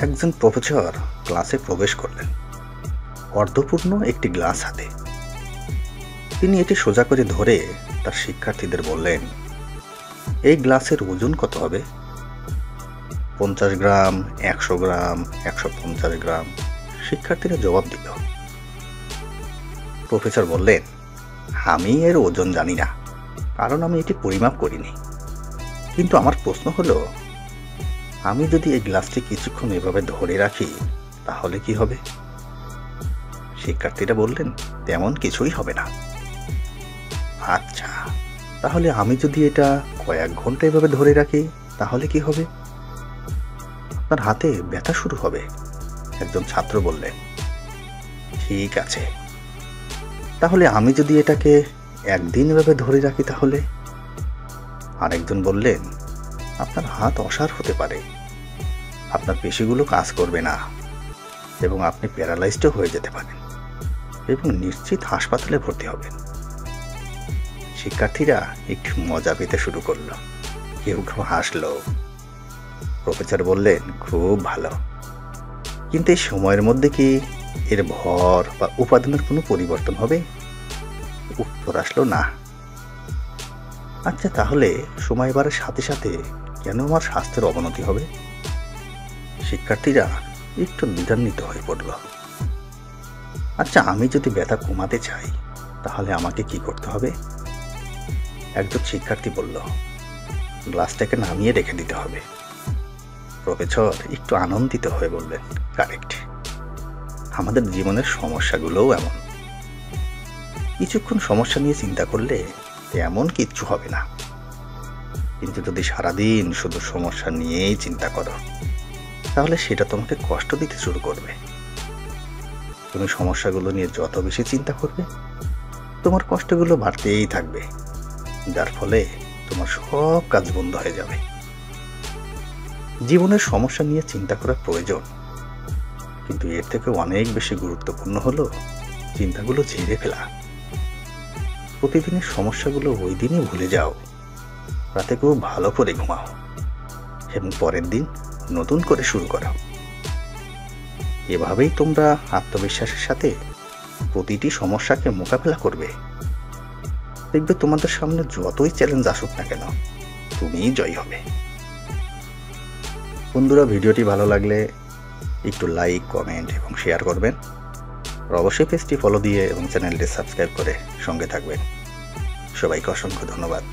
একজন প্রফেসর ক্লাসে প্রবেশ করলেন, অর্ধপূর্ণ একটি গ্লাস হাতে। তিনি এটি সোজা করে ধরে তার শিক্ষার্থীদের বললেন, এই গ্লাসের ওজন কত হবে? 50 গ্রাম, 100 গ্রাম, 150 গ্রাম। শিক্ষার্থীরা জবাব দিল। প্রফেসর বললেন, আমি এর ওজন জানি না, কারণ আমি এটি পরিমাপ করিনি। কিন্তু আমার প্রশ্ন হলো, আমি যদি এই গ্লাসটি কিছুক্ষণ এভাবে ধরে রাখি তাহলে কি হবে? শিক্ষার্থীরা বললেন, তেমন কিছুই হবে না। আচ্ছা, তাহলে আমি যদি এটা কয়েক ঘন্টা এভাবে ধরে রাখি তাহলে কি হবে? আপনার হাতে ব্যথা শুরু হবে, একজন ছাত্র বললেন। ঠিক আছে, তাহলে আমি যদি এটাকে একদিন এভাবে ধরে রাখি তাহলে? আরেকজন বললেন, আপনার হাত অসাড় হতে পারে, আপনার পেশিগুলো কাজ করবে না এবং আপনি প্যারালাইজডও হয়ে যেতে পারেন এবং নিশ্চিত হাসপাতালে ভর্তি হবেন। শিক্ষার্থীরা একটু মজা পেতে শুরু করলো, কেউ কেউ হাসলো। প্রফেসর বললেন, খুব ভালো, কিন্তু এই সময়ের মধ্যে কি এর ভর বা উপাদানের কোনো পরিবর্তন হবে? উত্তর আসলো না। আচ্ছা, তাহলে সময় বাড়ার সাথে সাথে কেন আমার স্বাস্থ্যের অবনতি হবে? শিক্ষার্থীরা একটু দ্বিধান্বিত হয়ে পড়ল। আচ্ছা, আমি যদি ব্যথা কমাতে চাই তাহলে আমাকে কি করতে হবে? একজন শিক্ষার্থী বলল, গ্লাসটাকে নামিয়ে রেখে দিতে হবে। প্রফেসর একটু আনন্দিত হয়ে বললেন, কারেক্ট, আমাদের জীবনের সমস্যাগুলোও এমন। কিছুক্ষণ সমস্যা নিয়ে চিন্তা করলে তেমন কিচ্ছু হবে না, কিন্তু যদি সারাদিন শুধু সমস্যা নিয়েই চিন্তা করো তাহলে সেটা তোমাকে কষ্ট দিতে শুরু করবে। তুমি সমস্যাগুলো নিয়ে যত বেশি চিন্তা করবে তোমার কষ্টগুলো বাড়তেই থাকবে, যার ফলে তোমার সব কাজ বন্ধ হয়ে যাবে। জীবনের সমস্যা নিয়ে চিন্তা করা প্রয়োজন, কিন্তু এর থেকে অনেক বেশি গুরুত্বপূর্ণ হলো চিন্তাগুলো ঝেড়ে ফেলা। প্রতিদিনের সমস্যাগুলো ওই দিনই ভুলে যাও, রাতে খুব ভালো করে ঘুমাও এবং পরের দিন নতুন করে শুরু করো। এভাবেই তোমরা আত্মবিশ্বাসের সাথে প্রতিটি সমস্যাকে মোকাবেলা করবে। দেখবে তোমাদের সামনে যতই চ্যালেঞ্জ আসুক না কেন, তুমিই জয়ী হবে। বন্ধুরা, ভিডিওটি ভালো লাগলে একটু লাইক, কমেন্ট এবং শেয়ার করবেন। আর অবশ্যই পেজটি ফলো দিয়ে এবং চ্যানেলটি সাবস্ক্রাইব করে সঙ্গে থাকবেন। সবাইকে অসংখ্য ধন্যবাদ।